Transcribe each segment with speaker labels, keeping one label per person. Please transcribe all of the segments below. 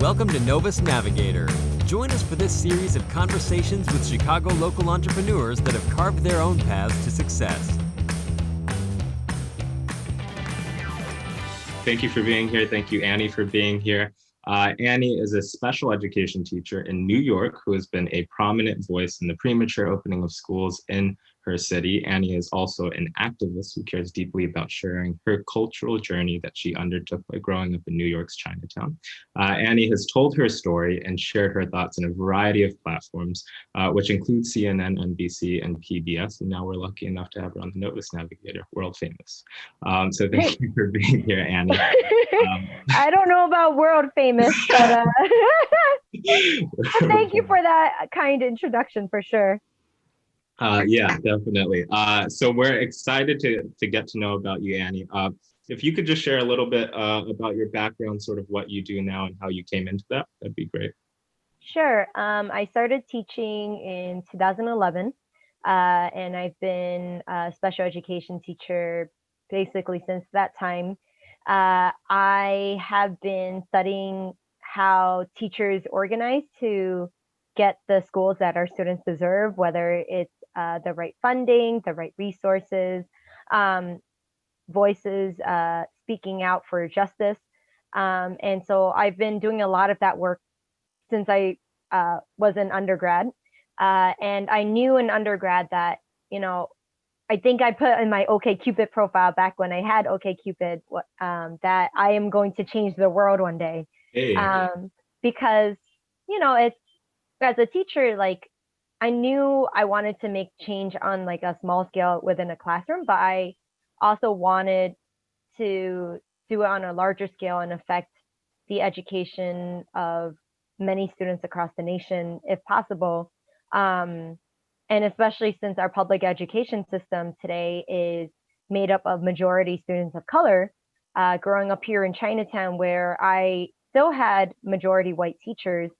Speaker 1: Welcome to Novus Navigator. Join us for this series of conversations with Chicago local entrepreneurs that have carved their own paths to success.
Speaker 2: Thank you for being here. Thank you, Annie, for being here. Annie is a special education teacher in New York who has been a prominent voice in the premature opening of schools in her city. Annie is also an activist who cares deeply about sharing her cultural journey that she undertook by growing up in New York's Chinatown. Annie has told her story and shared her thoughts in a variety of platforms, which include CNN, NBC, and PBS. And now we're lucky enough to have her on the Novus Navigator, world famous. So thank you for being here, Annie.
Speaker 3: I don't know about world famous, but thank you for that kind introduction for sure.
Speaker 2: Yeah, definitely. So we're excited to get to know about you, Annie. If you could just share a little bit about your background, sort of what you do now and how you came into that, that'd be great.
Speaker 3: Sure. I started teaching in 2011, and I've been a special education teacher basically since that time. I have been studying how teachers organize to get the schools that our students deserve, whether it's the right funding, the right resources, voices speaking out for justice. And so I've been doing a lot of that work since I was an undergrad. And I knew in undergrad that, I think I put in my OkCupid profile back when I had OkCupid that I am going to change the world one day.
Speaker 2: Hey.
Speaker 3: Because, it's, as a teacher, like, I knew I wanted to make change on like a small scale within a classroom, but I also wanted to do it on a larger scale and affect the education of many students across the nation, if possible. And especially since our public education system today is made up of majority students of color, growing up here in Chinatown, where I still had majority white teachers,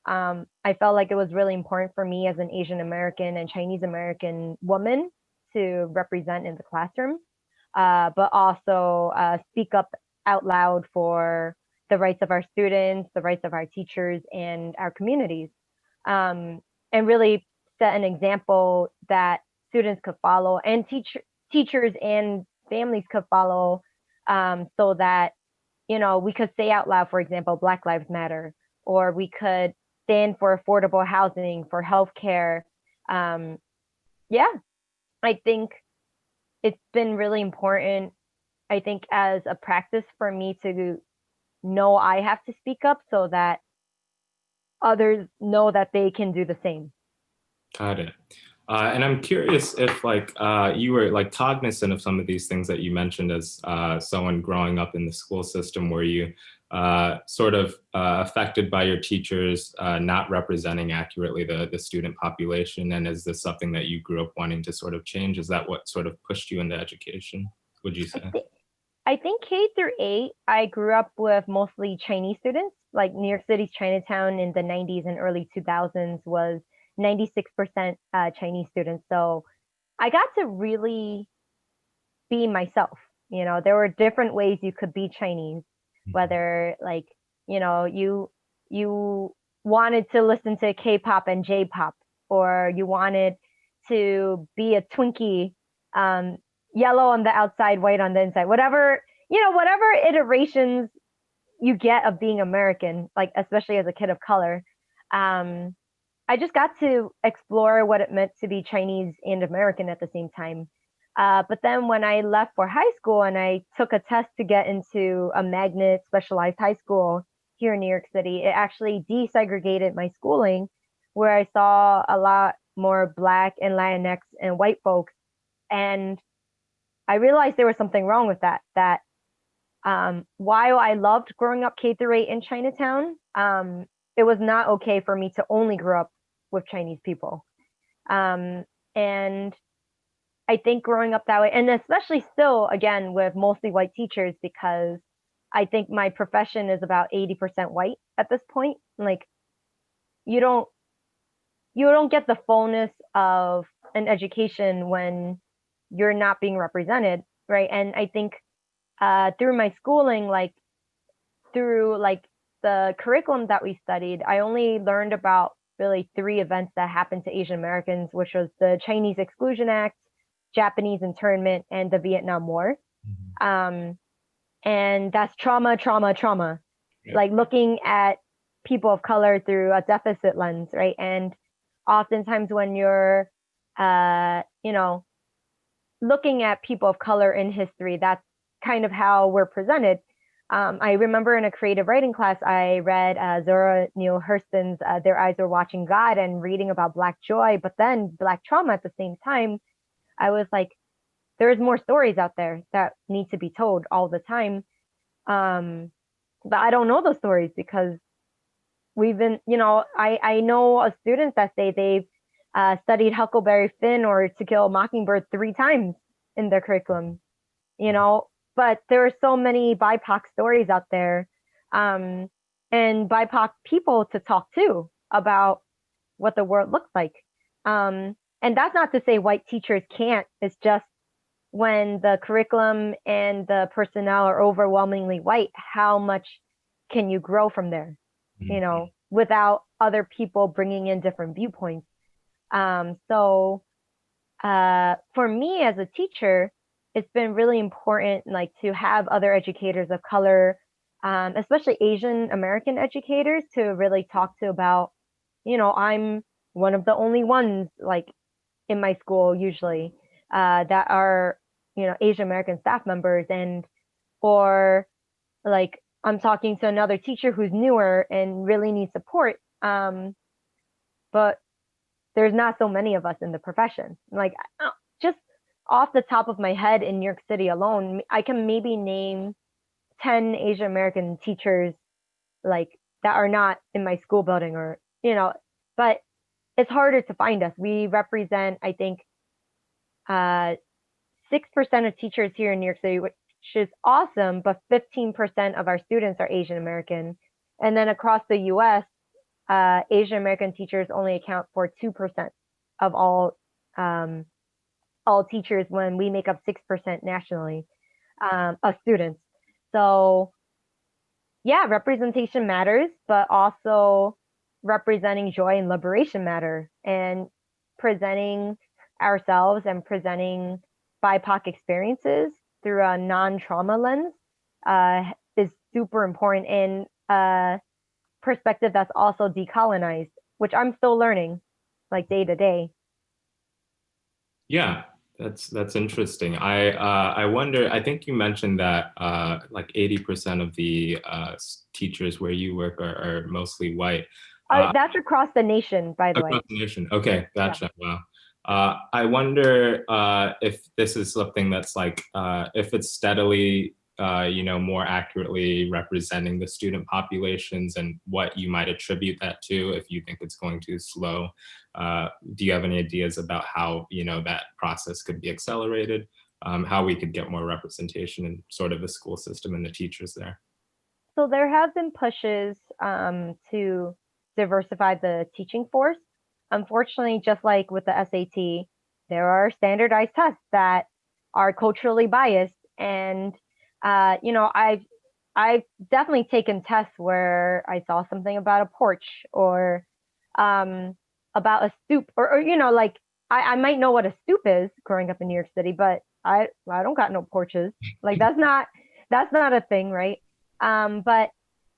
Speaker 3: I felt like it was really important for me as an Asian American and Chinese American woman to represent in the classroom, but also speak up out loud for the rights of our students, the rights of our teachers, and our communities, and really set an example that students could follow and teachers and families could follow, so that, we could say out loud, for example, Black Lives Matter, or we could stand for affordable housing, for healthcare. Yeah, I think it's been really important, I think, as a practice for me to know I have to speak up so that others know that they can do the same.
Speaker 2: Got it. And I'm curious if you were cognizant of some of these things that you mentioned as someone growing up in the school system. Were you sort of affected by your teachers not representing accurately the student population? And is this something that you grew up wanting to sort of change? Is that what sort of pushed you into education, would you say?
Speaker 3: I think K through 8, I grew up with mostly Chinese students. Like New York City's Chinatown in the 90s and early 2000s was 96% Chinese students. So I got to really be myself. There were different ways you could be Chinese, whether you wanted to listen to K-pop and J-pop, or you wanted to be a Twinkie, yellow on the outside, white on the inside, whatever iterations you get of being American, like especially as a kid of color. I just got to explore what it meant to be Chinese and American at the same time. But then when I left for high school and I took a test to get into a magnet specialized high school here in New York City, it actually desegregated my schooling, where I saw a lot more Black and Latinx and white folks. And I realized there was something wrong with that while I loved growing up K through 8 in Chinatown, it was not okay for me to only grow up with Chinese people. And I think growing up that way, and especially still, again, with mostly white teachers, because I think my profession is about 80% white at this point. Like, you don't get the fullness of an education when you're not being represented, right? And I think through my schooling, through the the curriculum that we studied, I only learned about really 3 events that happened to Asian Americans, which was the Chinese Exclusion Act, Japanese internment, and the Vietnam War.
Speaker 2: Mhm.
Speaker 3: And that's trauma, trauma, trauma.
Speaker 2: Yeah.
Speaker 3: Like looking at people of color through a deficit lens, right? And oftentimes when you're, you know, looking at people of color in history, that's kind of how we're presented. I remember in a creative writing class, I read Zora Neale Hurston's Their Eyes Were Watching God and reading about Black joy, but then Black trauma at the same time. I was like, there's more stories out there that need to be told all the time. But I don't know those stories because we've been, I know of students that say they've studied Huckleberry Finn or To Kill a Mockingbird 3 times in their curriculum, but there are so many BIPOC stories out there, and BIPOC people to talk to about what the world looks like. And that's not to say white teachers can't. It's just when the curriculum and the personnel are overwhelmingly white, how much can you grow from there, without other people bringing in different viewpoints? So for me as a teacher, it's been really important, like, to have other educators of color, especially Asian American educators, to really talk to about, I'm one of the only ones, like, in my school usually, that are, Asian American staff members, or like I'm talking to another teacher who's newer and really needs support. But there's not so many of us in the profession. Like, just off the top of my head in New York City alone, I can maybe name 10 Asian American teachers, like, that are not in my school building, or, but it's harder to find us. We represent, I think, 6% of teachers here in New York City, which is awesome, but 15% of our students are Asian American. And then across the US, Asian American teachers only account for 2% of all teachers, when we make up 6% nationally of students. So yeah, representation matters, but also representing joy and liberation matter, and presenting ourselves and presenting BIPOC experiences through a non-trauma lens is super important, in a perspective that's also decolonized, which I'm still learning, like, day to day.
Speaker 2: Yeah, that's interesting. I wonder, I think you mentioned that like 80% of the teachers where you work are mostly white.
Speaker 3: That's across the nation, by the way.
Speaker 2: Across the nation. Okay, gotcha. Yeah. Wow. I wonder if this is something that's like, if it's steadily, more accurately representing the student populations, and what you might attribute that to, if you think it's going too slow. Do you have any ideas about how, that process could be accelerated? How we could get more representation in sort of the school system and the teachers there?
Speaker 3: So there have been pushes to diversify the teaching force. Unfortunately, just like with the SAT, there are standardized tests that are culturally biased. And, I've definitely taken tests where I saw something about a porch, or about a stoop, or like, I might know what a stoop is growing up in New York City, but I don't got no porches. Like, that's not a thing, right? But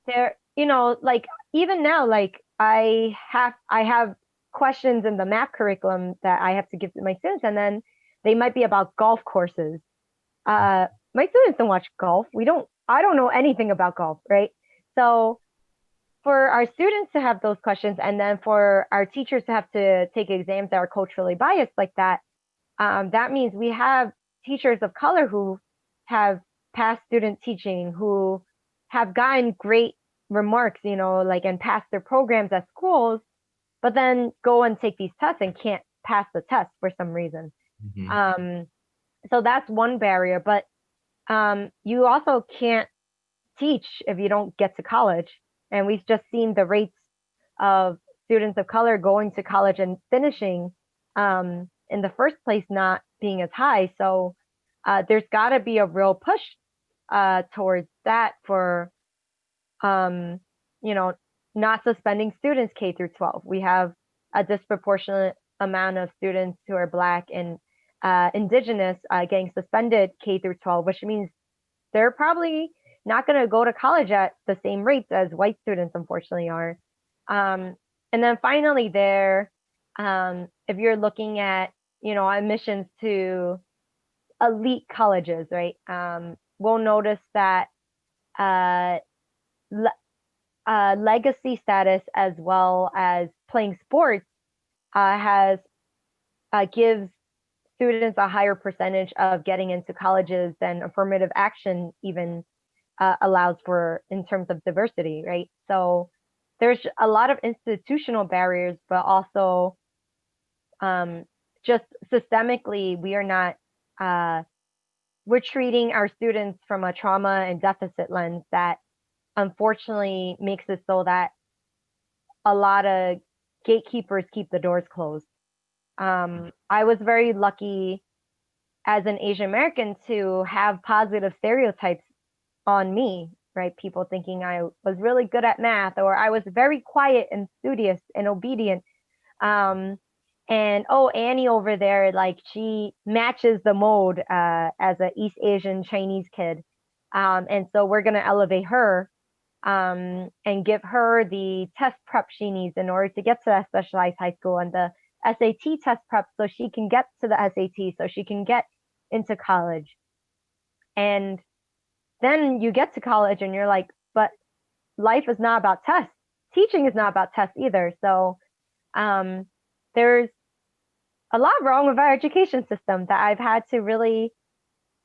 Speaker 3: there, like, even now, like, I have questions in the math curriculum that I have to give to my students, and then they might be about golf courses. My students don't watch golf. I don't know anything about golf, right? So for our students to have those questions, and then for our teachers to have to take exams that are culturally biased like that, that means we have teachers of color who have passed student teaching, who have gotten great remarks, like, and passed their programs at schools, but then go and take these tests and can't pass the test for some reason.
Speaker 2: Mm-hmm.
Speaker 3: So that's one barrier, but you also can't teach if you don't get to college. And we've just seen the rates of students of color going to college and finishing in the first place not being as high. So there's got to be a real push towards that, for you know, not suspending students K through 12. We have a disproportionate amount of students who are Black and Indigenous getting suspended K through 12, which means they're probably not going to go to college at the same rates as white students, unfortunately, are. And then finally, if you're looking at, admissions to elite colleges, right? We'll notice that uh, legacy status as well as playing sports has gives students a higher percentage of getting into colleges than affirmative action even allows for in terms of diversity, right? So there's a lot of institutional barriers, but also just systemically, we're treating our students from a trauma and deficit lens that unfortunately makes it so that a lot of gatekeepers keep the doors closed. I was very lucky as an Asian American to have positive stereotypes on me, right? People thinking I was really good at math or I was very quiet and studious and obedient. And oh, Annie over there, like she matches the mold as a East Asian Chinese kid. And so we're gonna elevate her and give her the test prep she needs in order to get to that specialized high school and the SAT test prep so she can get to the SAT, so she can get into college. And then you get to college and you're like, but life is not about tests. Teaching is not about tests either. So there's a lot wrong with our education system that I've had to really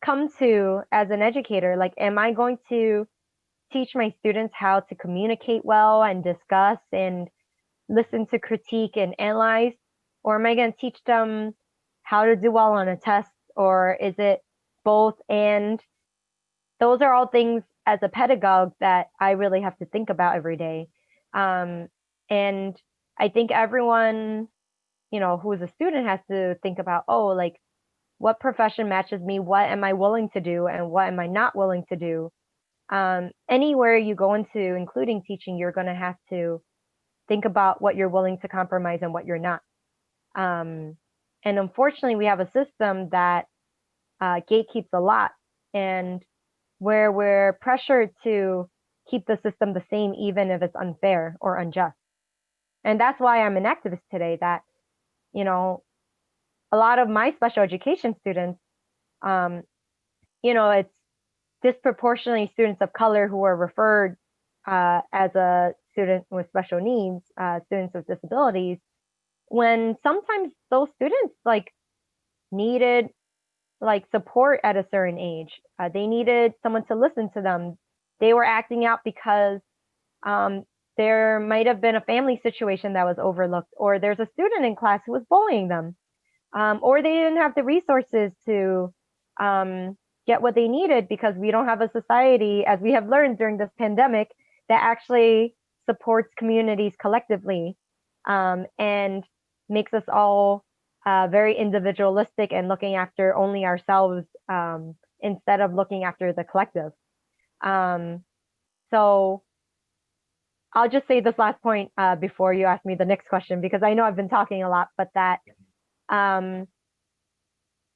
Speaker 3: come to as an educator. Like, am I going to teach my students how to communicate well and discuss and listen to critique and analyze? Or am I going to teach them how to do well on a test? Or is it both? And those are all things as a pedagogue that I really have to think about every day. And I think everyone, who is a student has to think about, like, what profession matches me? What am I willing to do? And what am I not willing to do? Anywhere you go into, including teaching, you're going to have to think about what you're willing to compromise and what you're not. And unfortunately, we have a system that gatekeeps a lot, and where we're pressured to keep the system the same, even if it's unfair or unjust. And that's why I'm an activist today, that, a lot of my special education students, it's disproportionately students of color who are referred as a student with special needs, students with disabilities, when sometimes those students needed support at a certain age. They needed someone to listen to them. They were acting out because there might have been a family situation that was overlooked, or there's a student in class who was bullying them, or they didn't have the resources to get what they needed, because we don't have a society, as we have learned during this pandemic, that actually supports communities collectively and makes us all very individualistic and looking after only ourselves instead of looking after the collective. So I'll just say this last point before you ask me the next question, because I know I've been talking a lot, but that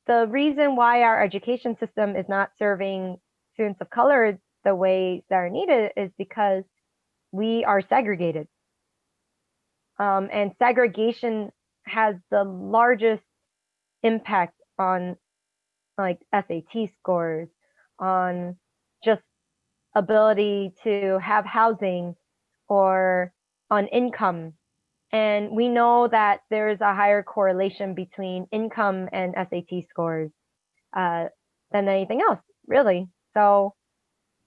Speaker 3: the reason why our education system is not serving students of color the way that are needed is because we are segregated. And segregation has the largest impact on SAT scores, on just ability to have housing, or on income. And we know that there is a higher correlation between income and SAT scores than anything else, really. So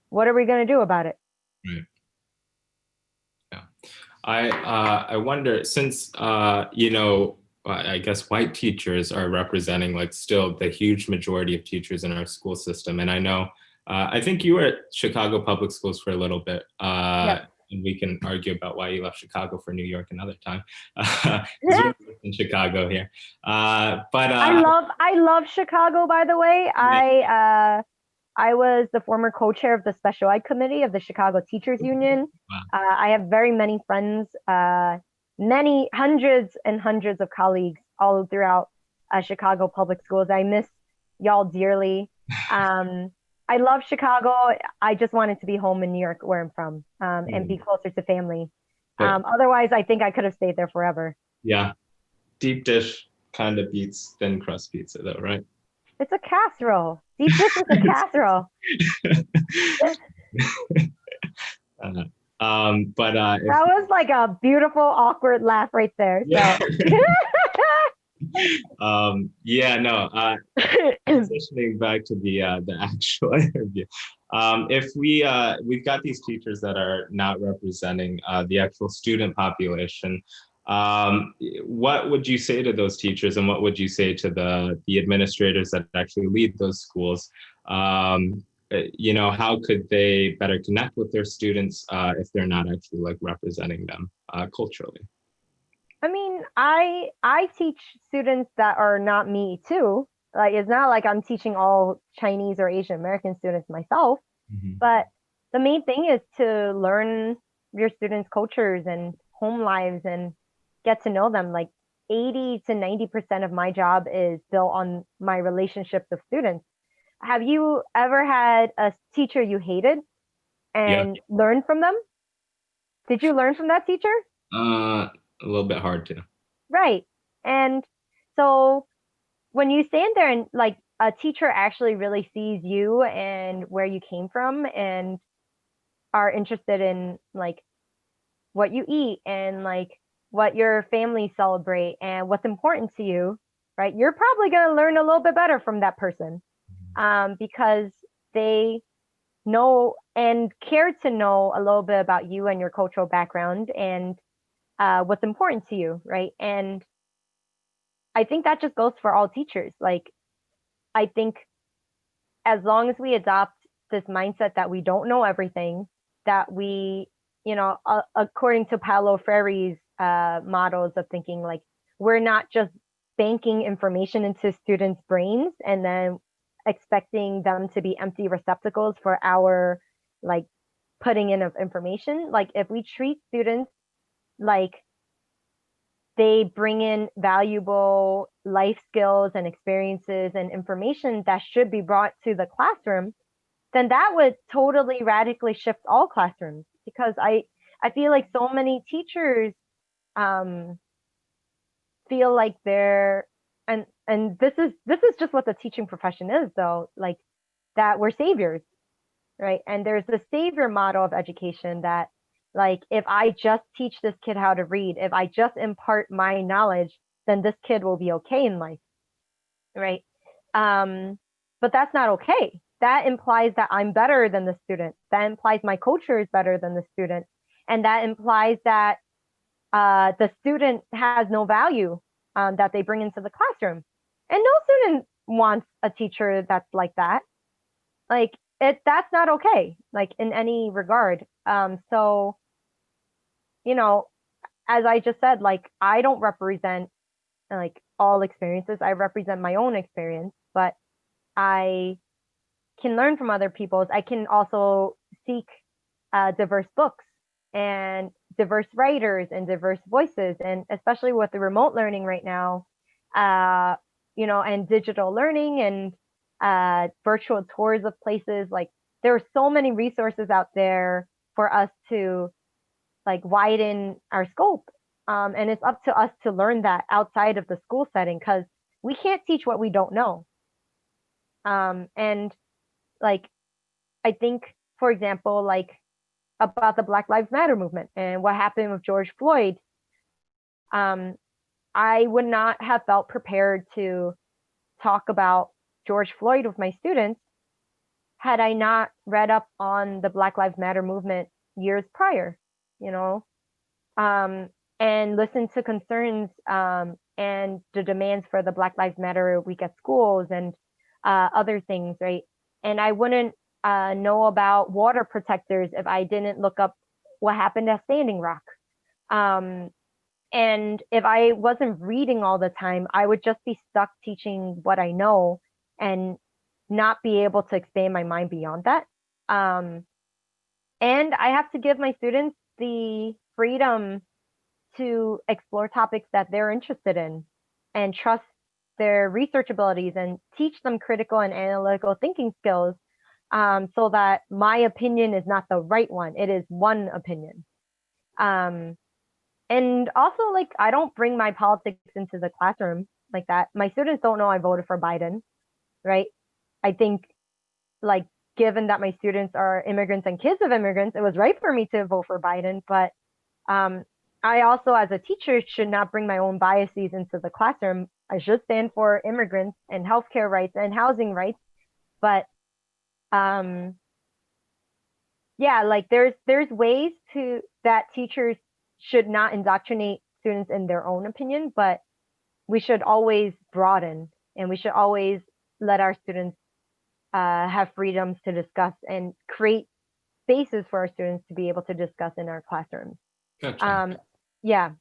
Speaker 3: what are we going to do about it?
Speaker 2: Right. Yeah. I wonder, since, I guess white teachers are representing still the huge majority of teachers in our school system. And I know, I think you were at Chicago Public Schools for a little bit. Yep. And we can argue about why you left Chicago for New York another time. We're in Chicago here. But
Speaker 3: I love Chicago, by the way. Yeah. I was the former co-chair of the special ed committee of the Chicago Teachers Union.
Speaker 2: Wow.
Speaker 3: I have very many friends, many hundreds and hundreds of colleagues all throughout Chicago public schools. I miss y'all dearly. I love Chicago. I just wanted to be home in New York, where I'm from, and be closer to family. Otherwise, I think I could have stayed there forever.
Speaker 2: Yeah, deep dish kind of beats thin crust pizza, though, right?
Speaker 3: It's a casserole. Deep dish is a casserole.
Speaker 2: That
Speaker 3: was like a beautiful, awkward laugh right there.
Speaker 2: Yeah.
Speaker 3: So.
Speaker 2: Transitioning back to the actual interview. If we've got these teachers that are not representing the actual student population, what would you say to those teachers, and what would you say to the administrators that actually lead those schools? How could they better connect with their students if they're not actually like representing them culturally?
Speaker 3: I mean, I teach students that are not me too. Like, it's not like I'm teaching all Chinese or Asian American students myself, but the main thing is to learn your students' cultures and home lives and get to know them. Like 80 to 90% of my job is built on my relationships with students. Have you ever had a teacher you hated and learned from them? Did you learn from that teacher?
Speaker 2: A little bit hard to.
Speaker 3: Right. And so when you stand there and like a teacher actually really sees you and where you came from and are interested in like what you eat and like what your family celebrate and what's important to you, right? You're probably going to learn a little bit better from that person because they know and care to know a little bit about you and your cultural background and what's important to you, right? And I think that just goes for all teachers. Like, I think as long as we adopt this mindset that we don't know everything, that we, according to Paulo Freire's models of thinking, like, we're not just banking information into students' brains and then expecting them to be empty receptacles for our, like, putting in of information. Like, if we treat students like they bring in valuable life skills and experiences and information that should be brought to the classroom, then that would totally radically shift all classrooms. Because I feel like so many teachers feel like they're and this is just what the teaching profession is, though, like that we're saviors, right? And there's the savior model of education that, like, if I just teach this kid how to read, if I just impart my knowledge, then this kid will be okay in life, right? But that's not okay. That implies that I'm better than the student. That implies my culture is better than the student. And that implies that the student has no value that they bring into the classroom. And no student wants a teacher that's like that. Like, that's not okay, like, in any regard. So, as I just said, like, I don't represent like all experiences. I represent my own experience, but I can learn from other people's. I can also seek diverse books and diverse writers and diverse voices. And especially with the remote learning right now, and digital learning and virtual tours of places, like, there are so many resources out there for us to, like, widen our scope. And it's up to us to learn that outside of the school setting, because we can't teach what we don't know. And like, I think, for example, like, about the Black Lives Matter movement and what happened with George Floyd, I would not have felt prepared to talk about George Floyd with my students had I not read up on the Black Lives Matter movement years prior, and listened to concerns and the demands for the Black Lives Matter week at schools and other things, right? And I wouldn't know about water protectors if I didn't look up what happened at Standing Rock. And if I wasn't reading all the time, I would just be stuck teaching what I know and not be able to expand my mind beyond that. And I have to give my students the freedom to explore topics that they're interested in and trust their research abilities and teach them critical and analytical thinking skills, so that my opinion is not the right one. It is one opinion. Um, and also, like, I don't bring my politics into the classroom like that. My students don't know I voted for Biden, right? I think, like, given that my students are immigrants and kids of immigrants, it was right for me to vote for Biden. But um, I also, as a teacher, should not bring my own biases into the classroom. I should stand for immigrants and healthcare rights and housing rights. But um, yeah, like there's ways to that teachers should not indoctrinate students in their own opinion, but we should always broaden and we should always let our students have freedoms to discuss and create spaces for our students to be able to discuss in our classrooms.
Speaker 2: Gotcha.
Speaker 3: Yeah.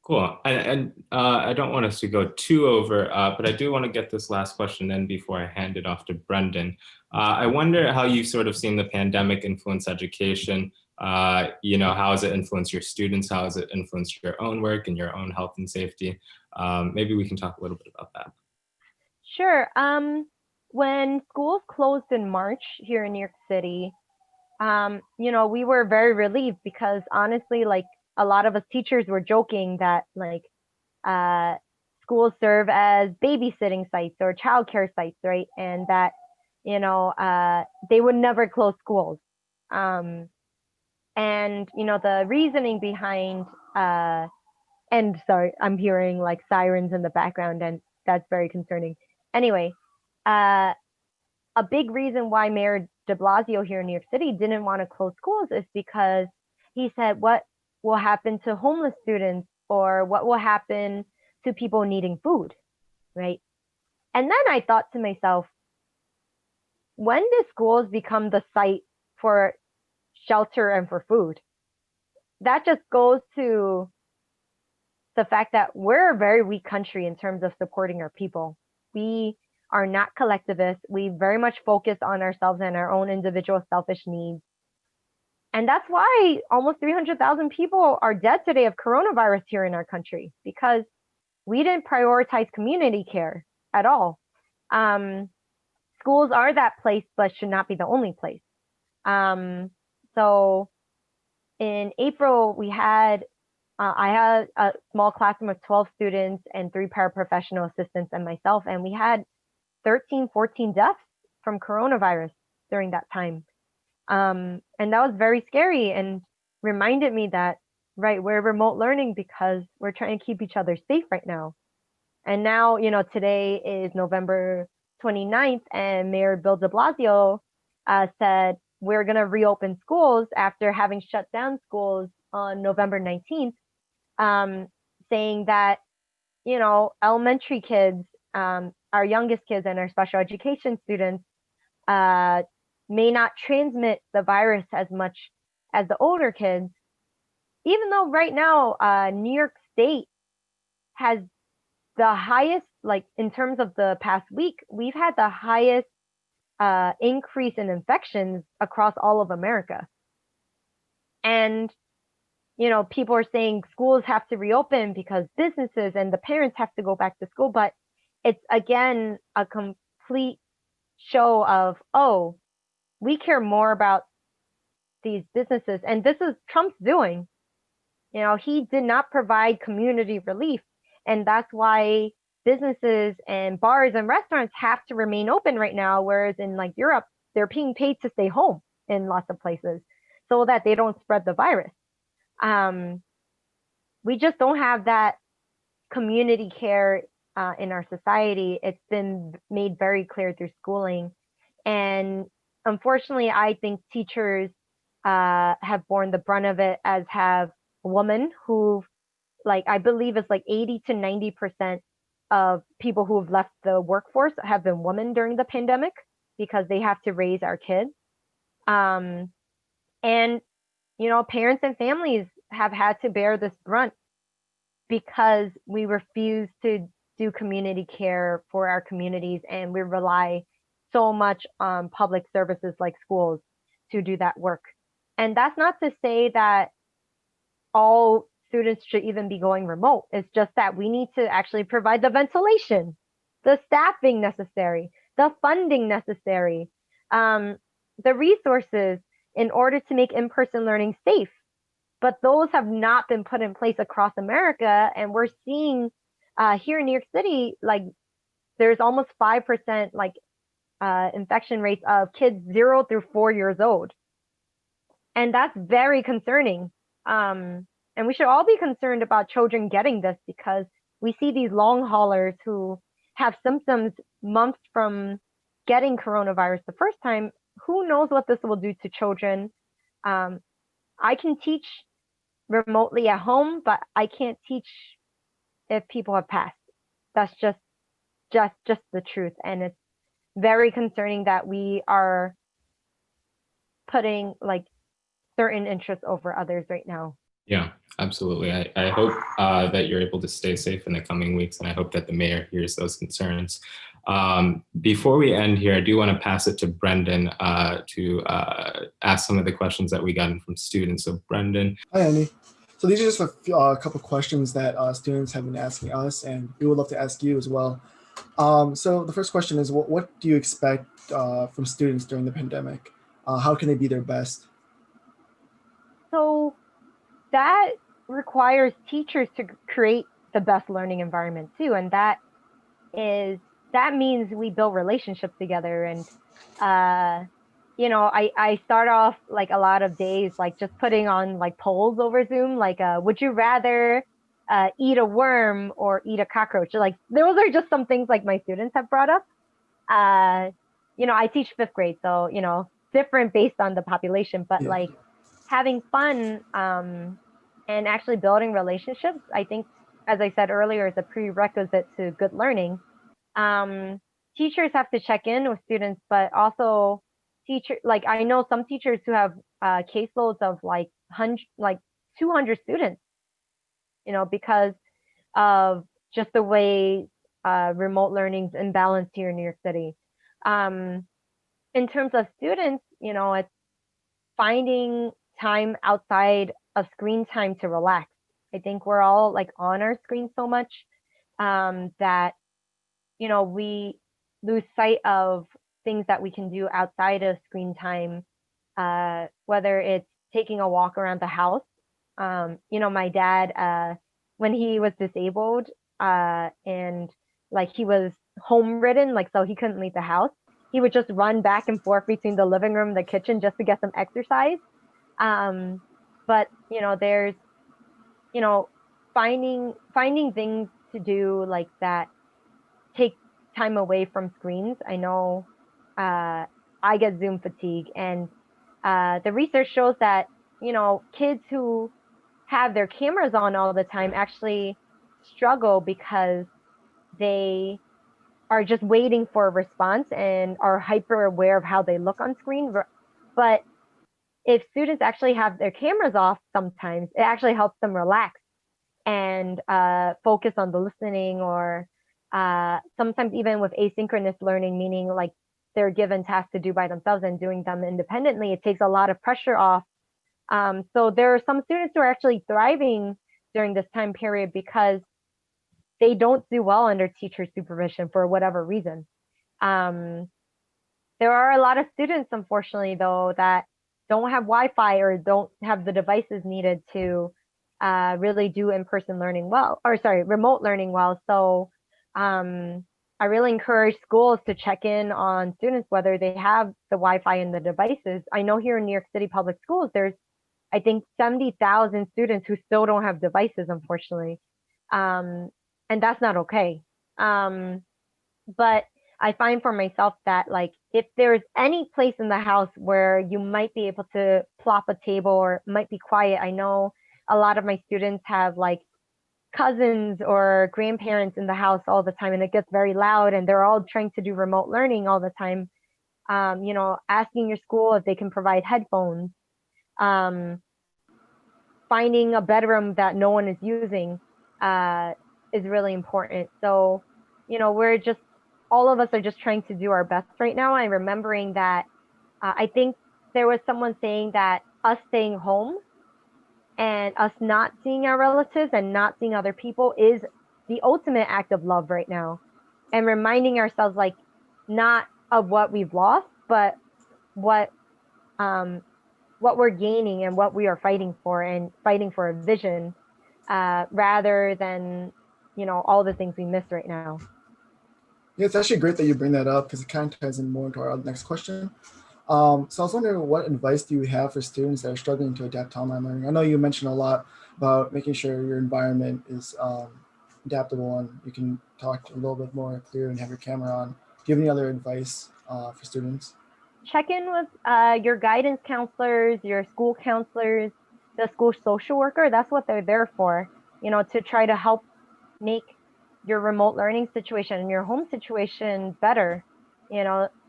Speaker 2: Cool. And I don't want us to go too over, but I do want to get this last question in before I hand it off to Brendan. I wonder how you've sort of seen the pandemic influence education. How has it influenced your students? How has it influenced your own work and your own health and safety? Maybe we can talk a little bit about that.
Speaker 3: Sure. When schools closed in March here in New York City, we were very relieved because honestly, like a lot of us teachers were joking that like schools serve as babysitting sites or childcare sites, right? And that, they would never close schools. And the reasoning behind and sorry, I'm hearing like sirens in the background, and that's very concerning. Anyway, a big reason why Mayor de Blasio here in New York City didn't want to close schools is because he said, what will happen to homeless students or what will happen to people needing food, right? And then I thought to myself, when do schools become the site for shelter and for food? That just goes to the fact that we're a very weak country in terms of supporting our people. We are not collectivists. We very much focus on ourselves and our own individual selfish needs. And that's why almost 300,000 people are dead today of coronavirus here in our country, because we didn't prioritize community care at all. Schools are that place, but should not be the only place. So in April, I had a small classroom of 12 students and 3 paraprofessional assistants and myself, and we had 13, 14 deaths from coronavirus during that time. And that was very scary and reminded me that, right, we're remote learning because we're trying to keep each other safe right now. And now, today is November 29th, and Mayor Bill de Blasio said we're going to reopen schools after having shut down schools on November 19th, saying that, elementary kids, our youngest kids and our special education students may not transmit the virus as much as the older kids, even though right now New York State has the highest, like in terms of the past week, we've had the highest increase in infections across all of America. And, people are saying schools have to reopen because businesses and the parents have to go back to school. But it's, again, a complete show of, oh, we care more about these businesses. And this is Trump's doing. He did not provide community relief. And that's why businesses and bars and restaurants have to remain open right now. Whereas in like Europe, they're being paid to stay home in lots of places so that they don't spread the virus. We just don't have that community care in our society. It's been made very clear through schooling. And unfortunately, I think teachers have borne the brunt of it, as have women who, like, I believe it's like 80 to 90% of people who have left the workforce have been women during the pandemic because they have to raise our kids. And, parents and families have had to bear this brunt because we refuse to do community care for our communities, and we rely so much on public services like schools to do that work. And that's not to say that all students should even be going remote. It's just that we need to actually provide the ventilation, the staffing necessary, the funding necessary, the resources in order to make in-person learning safe. But those have not been put in place across America. And we're seeing here in New York City, like there's almost 5% like infection rates of kids 0 through 4 years old. And that's very concerning. And we should all be concerned about children getting this, because we see these long haulers who have symptoms months from getting coronavirus the first time. Who knows what this will do to children? I can teach remotely at home, but I can't teach if people have passed. That's just the truth. And it's very concerning that we are putting like certain interests over others right now.
Speaker 2: Yeah, absolutely. I hope that you're able to stay safe in the coming weeks, and I hope that the mayor hears those concerns. Before we end here, I do want to pass it to Brendan to ask some of the questions that we got from students. So Brendan.
Speaker 4: Hi, Annie. So these are just a couple questions that students have been asking us, and we would love to ask you as well. So the first question is, what do you expect from students during the pandemic? How can they be their best?
Speaker 3: So that requires teachers to create the best learning environment too. And that means we build relationships together. And, I start off like a lot of days, like just putting on like polls over Zoom, like, would you rather eat a worm or eat a cockroach? Like those are just some things like my students have brought up. I teach 5th grade, so, different based on the population, but like having fun and actually building relationships, I think, as I said earlier, is a prerequisite to good learning. Teachers have to check in with students, but also I know some teachers who have caseloads of like 200 students, because of just the way remote learning's imbalanced here in New York City. In terms of students, it's finding time outside of screen time to relax. I think we're all like on our screen so much that, we lose sight of things that we can do outside of screen time, whether it's taking a walk around the house. My dad, when he was disabled and like he was home ridden, like so he couldn't leave the house, he would just run back and forth between the living room and the kitchen just to get some exercise. But there's finding things to do like that take time away from screens. I know I get Zoom fatigue, and the research shows that kids who have their cameras on all the time actually struggle because they are just waiting for a response and are hyper aware of how they look on screen. But if students actually have their cameras off, sometimes it actually helps them relax and focus on the listening, or sometimes even with asynchronous learning, meaning like they're given tasks to do by themselves and doing them independently, it takes a lot of pressure off. So there are some students who are actually thriving during this time period because they don't do well under teacher supervision for whatever reason. There are a lot of students, unfortunately, though, that don't have Wi-Fi or don't have the devices needed to really do in-person learning well, remote learning well. So I really encourage schools to check in on students, whether they have the Wi-Fi and the devices. I know here in New York City public schools, there's, I think, 70,000 students who still don't have devices, unfortunately. And that's not okay. But I find for myself that like, if there's any place in the house where you might be able to plop a table or might be quiet, I know a lot of my students have like cousins or grandparents in the house all the time, and it gets very loud, and they're all trying to do remote learning all the time. Asking your school if they can provide headphones, finding a bedroom that no one is using. is really important. So, we're just, all of us are just trying to do our best right now. And remembering that I think there was someone saying that us staying home and us not seeing our relatives and not seeing other people is the ultimate act of love right now. And reminding ourselves, like, not of what we've lost, but what um what we're gaining and what we are fighting for, and fighting for a vision, rather than all the things we miss right now.
Speaker 4: Yeah, it's actually great that you bring that up because it kind of ties in more into our next question. So I was wondering, what advice do you have for students that are struggling to adapt to online learning? I know you mentioned a lot about making sure your environment is adaptable and you can talk a little bit more clear and have your camera on. Do you have any other advice for students?
Speaker 3: Check in with your guidance counselors, your school counselors, the school social worker. That's what they're there for, to try to help make your remote learning situation and your home situation better.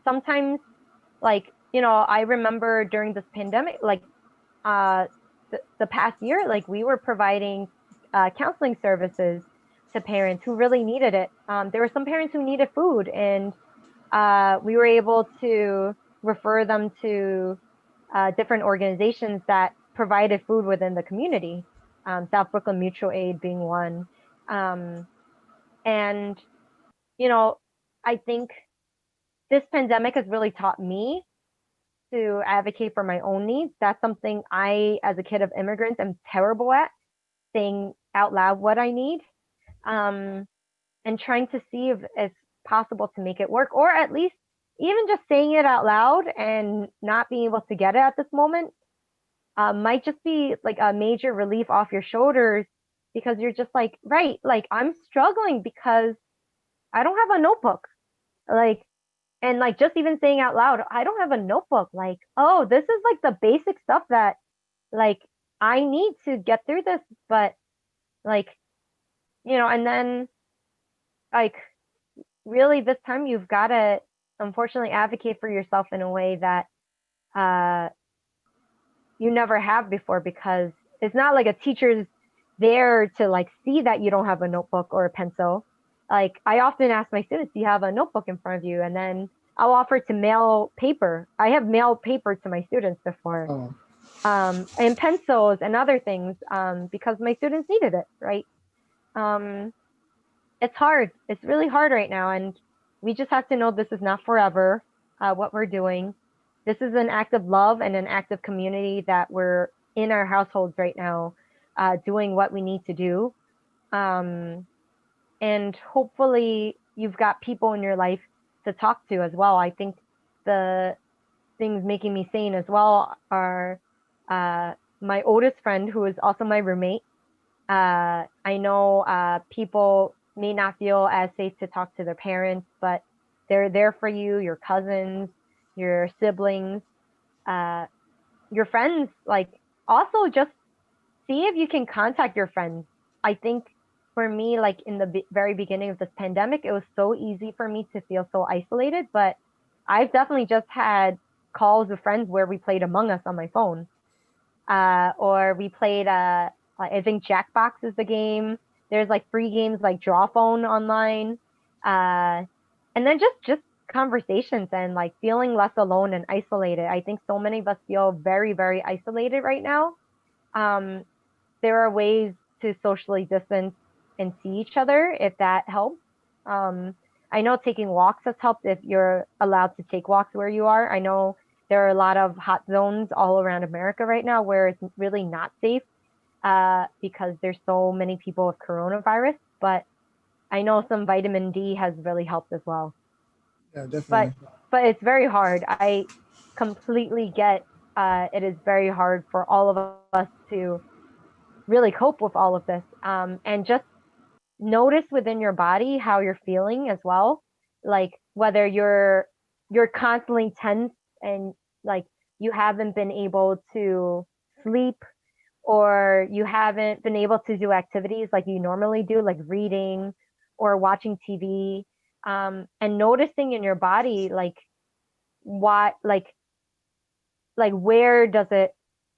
Speaker 3: Sometimes, like, I remember during this pandemic, like, the past year, like, we were providing counseling services to parents who really needed it. There were some parents who needed food, and we were able to refer them to different organizations that provided food within the community, South Brooklyn Mutual Aid being one. Um, and, I think this pandemic has really taught me to advocate for my own needs. That's something I, as a kid of immigrants, am terrible at, saying out loud what I need, um, and trying to see if it's possible to make it work, or at least even just saying it out loud and not being able to get it at this moment might just be like a major relief off your shoulders, because you're just like, right, like, I'm struggling because I don't have a notebook. Like, and like, just even saying out loud, I don't have a notebook. Like, oh, this is like the basic stuff that, like, I need to get through this. But, like, and then, like, really this time you've got to unfortunately advocate for yourself in a way that uh, you never have before, because it's not like a teacher's there to, like, see that you don't have a notebook or a pencil. Like, I often ask my students, do you have a notebook in front of you? And then I'll offer to mail paper. I have mailed paper to my students before,
Speaker 4: Oh,
Speaker 3: and pencils and other things, because my students needed it, right? Um, it's hard. It's really hard right now. And we just have to know this is not forever, what we're doing. This is an act of love and an act of community that we're in our households right now, doing what we need to do. Um, and hopefully you've got people in your life to talk to as well. I think the things making me sane as well are my oldest friend, who is also my roommate. I know people may not feel as safe to talk to their parents, but they're there for you, your cousins, your siblings, uh, your friends. Like, also just see if you can contact your friends. I think for me, like, in the very beginning of this pandemic, it was so easy for me to feel so isolated, but I've definitely just had calls with friends where we played Among Us on my phone, or we played I think Jackbox is the game. There's like free games like Draw Phone online, uh, and then just conversations and like feeling less alone and isolated. I think so many of us feel very, very isolated right now. Um, there are ways to socially distance and see each other if that helps. Um, I know taking walks has helped if you're allowed to take walks where you are. I know there are a lot of hot zones all around America right now where it's really not safe, because there's so many people with coronavirus. But I know some vitamin D has really helped as well.
Speaker 4: yeah,
Speaker 3: But
Speaker 4: definitely.
Speaker 3: it's very hard. I completely get it is very hard for all of us to really cope with all of this, and just notice within your body how you're feeling as well, like whether you're constantly tense and, like, you haven't been able to sleep, or you haven't been able to do activities like you normally do, like reading or watching TV, and noticing in your body, like, what, like where does it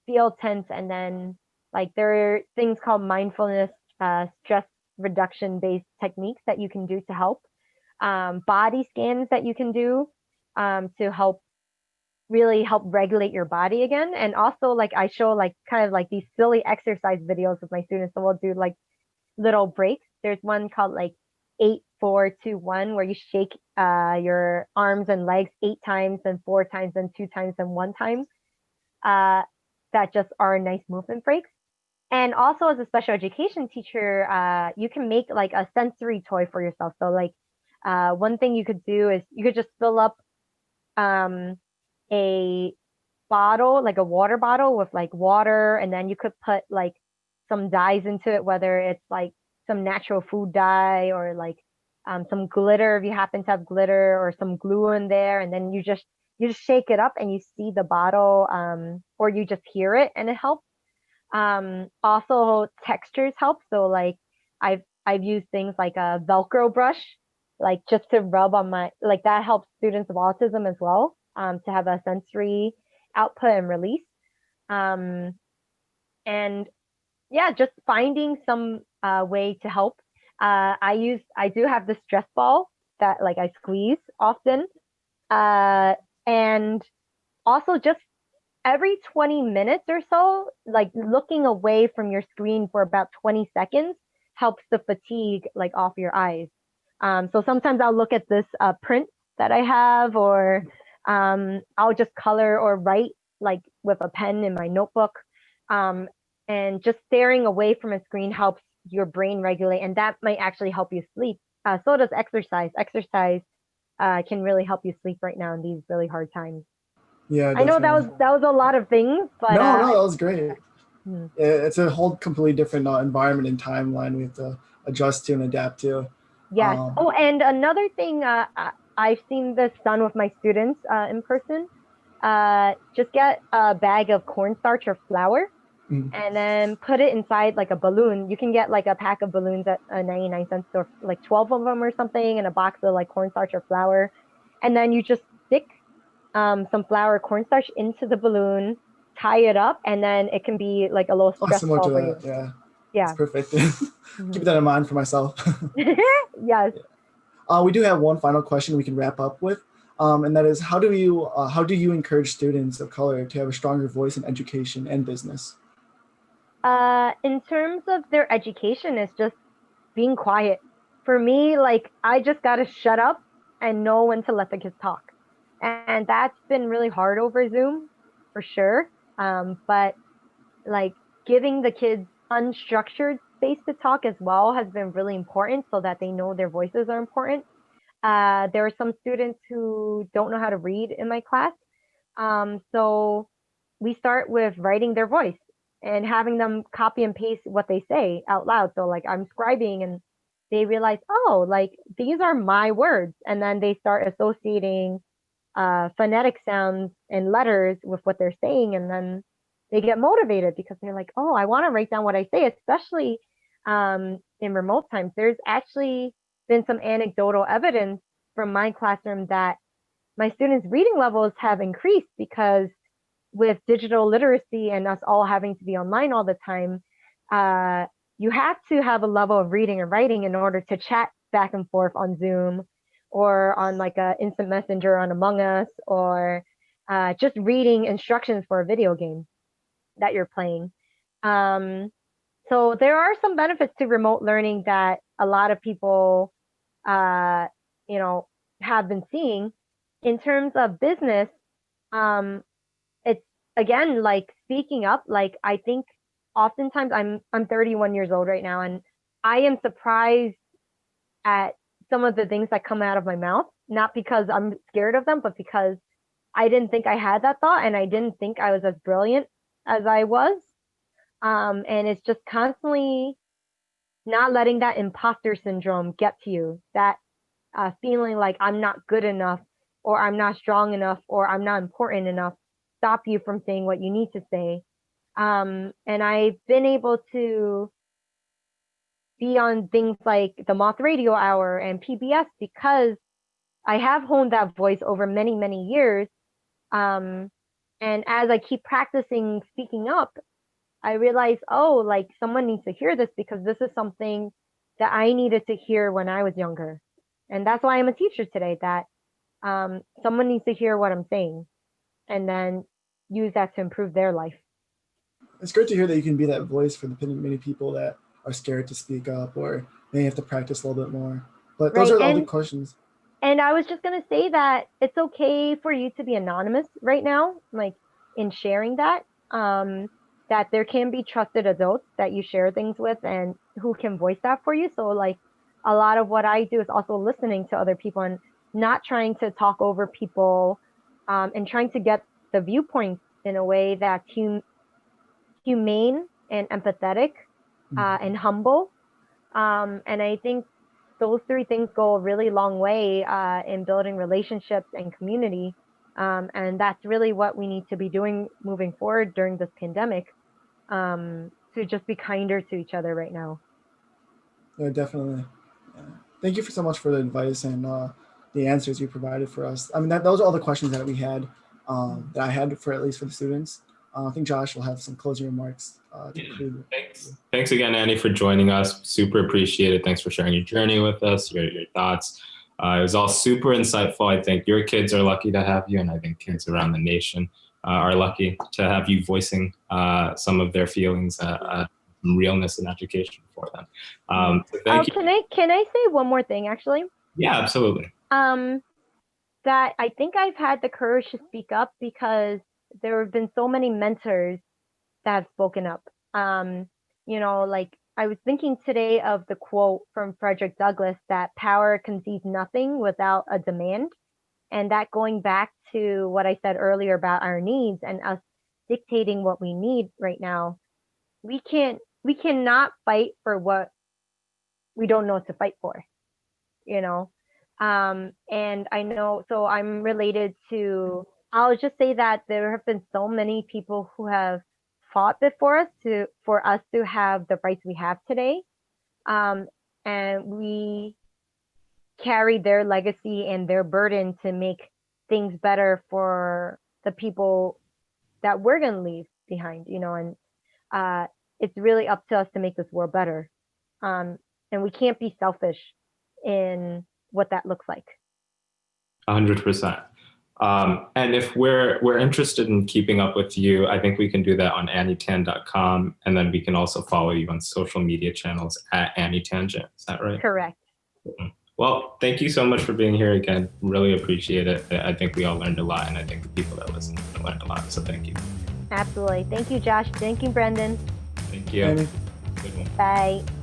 Speaker 3: feel tense, and then, like, there are things called mindfulness stress reduction based techniques that you can do to help, body scans that you can do to help really help regulate your body again. And also like I show like kind of like these silly exercise videos with my students. So we'll do like little breaks. There's one called like 8-4-2-1 where you shake your arms and legs 8 times and 4 times and 2 times and 1 time. That just are nice movement breaks. And also as a special education teacher, you can make like a sensory toy for yourself. So like one thing you could do is you could just fill up a bottle, like a water bottle with like water, and then you could put like some dyes into it, whether it's like some natural food dye or like some glitter if you happen to have glitter or some glue in there, and then you just shake it up and you see the bottle, or you just hear it and it helps. Also textures help. So like I've used things like a Velcro brush, like just to rub on my, like that helps students with autism as well, to have a sensory output and release. And yeah, just finding some way to help. I do have the stress ball that like I squeeze often. And also just every 20 minutes or so, like looking away from your screen for about 20 seconds helps the fatigue like off your eyes. So sometimes I'll look at this print that I have, or I'll just color or write like with a pen in my notebook. And just staring away from a screen helps your brain regulate, and that might actually help you sleep. So does exercise. Exercise can really help you sleep right now in these really hard times.
Speaker 4: Yeah,
Speaker 3: I know
Speaker 4: definitely.
Speaker 3: that was a lot of things, but
Speaker 4: No, that was great.
Speaker 3: Hmm.
Speaker 4: It's a whole completely different environment and timeline we have to adjust to and adapt to.
Speaker 3: Yes. Oh, and another thing, I've seen this done with my students in person. Just get a bag of cornstarch or flour,
Speaker 4: Mm.
Speaker 3: and then put it inside like a balloon. You can get like a pack of balloons at 99 cents, or like 12 of them or something, and a box of like cornstarch or flour. And then you just stick some flour cornstarch into the balloon, tie it up, and then it can be like a little
Speaker 4: Oh,
Speaker 3: stress
Speaker 4: similar
Speaker 3: ball
Speaker 4: to
Speaker 3: for you.
Speaker 4: that. Yeah,
Speaker 3: Yeah.
Speaker 4: it's perfect.
Speaker 3: Mhm.
Speaker 4: Keep that in mind for myself.
Speaker 3: Yes.
Speaker 4: We do have one final question we can wrap up with, and that is, how do you encourage students of color to have a stronger voice in education and business?
Speaker 3: In terms of their education, it's just being quiet. For me, like I just gotta shut up and know when to let the kids talk. And that's been really hard over Zoom for sure. But like giving the kids unstructured space to talk as well has been really important so that they know their voices are important. There are some students who don't know how to read in my class. So we start with writing their voice and having them copy and paste what they say out loud. So like I'm scribing and they realize, oh, like these are my words. And then they start associating phonetic sounds and letters with what they're saying. And then they get motivated because they're like, oh, I want to write down what I say, especially in remote times. There's actually been some anecdotal evidence from my classroom that my students' reading levels have increased because with digital literacy and us all having to be online all the time, you have to have a level of reading and writing in order to chat back and forth on Zoom or on like a instant messenger on Among Us, or just reading instructions for a video game that you're playing. So there are some benefits to remote learning that a lot of people, uh, you know, have been seeing. In terms of business, um, it's again like speaking up. Like I think oftentimes I'm 31 years old right now, and I am surprised at some of the things that come out of my mouth, not because I'm scared of them, but because I didn't think I had that thought and I didn't think I was as brilliant as I was. And it's just constantly not letting that imposter syndrome get to you, that feeling like I'm not good enough, or I'm not strong enough, or I'm not important enough, stop you from saying what you need to say. And I've been able to be on things like the Moth Radio Hour and PBS because I have honed that voice over many, many years. And as I keep practicing speaking up, I realize, oh, like someone needs to hear this because this is something that I needed to hear when I was younger. And that's why I'm a teacher today, that someone needs to hear what I'm saying and then use that to improve their life.
Speaker 4: It's great to hear that you can be that voice for the many people that are scared to speak up or may have to practice a little bit more. But those
Speaker 3: Right,
Speaker 4: are all the questions.
Speaker 3: And I was just going to say that it's okay for you to be anonymous right now, like in sharing that, that there can be trusted adults that you share things with and who can voice that for you. So like a lot of what I do is also listening to other people and not trying to talk over people, and trying to get the viewpoints in a way that's humane and empathetic, and humble. And I think those three things go a really long way in building relationships and community. And that's really what we need to be doing moving forward during this pandemic, to just be kinder to each other right now.
Speaker 4: Yeah, definitely. Yeah. Thank you so much for the advice and the answers you provided for us. I mean, those are all the questions that we had, that I had for at least for the students. I think Josh will have some closing remarks to conclude.
Speaker 2: Thanks again, Annie, for joining us. Super appreciate it. Thanks for sharing your journey with us, your thoughts. It was all super insightful. I think your kids are lucky to have you, and I think kids around the nation are lucky to have you voicing some of their feelings, realness in education for them. So thank you.
Speaker 3: Can I say one more thing, actually?
Speaker 2: Yeah, absolutely.
Speaker 3: That I think I've had the courage to speak up because there have been so many mentors that have spoken up. Like I was thinking today of the quote from Frederick Douglass that power concedes nothing without a demand. And that going back to what I said earlier about our needs and us dictating what we need right now, we cannot fight for what we don't know what to fight for, and I know, so I'm related to, I'll just say that there have been so many people who have fought before us for us to have the rights we have today. And we carry their legacy and their burden to make things better for the people that we're going to leave behind, and it's really up to us to make this world better. And we can't be selfish in what that looks like.
Speaker 2: 100%. And if we're interested in keeping up with you, I think we can do that on annietan.com. And then we can also follow you on social media channels at AnnieTangent. Is that right?
Speaker 3: Correct.
Speaker 2: Well, thank you so much for being here again. Really appreciate it. I think we all learned a lot, and I think the people that listen learned a lot. So thank you.
Speaker 3: Absolutely. Thank you, Josh. Thank you, Brendan.
Speaker 2: Thank you.
Speaker 4: Annie.
Speaker 2: Good one.
Speaker 3: Bye.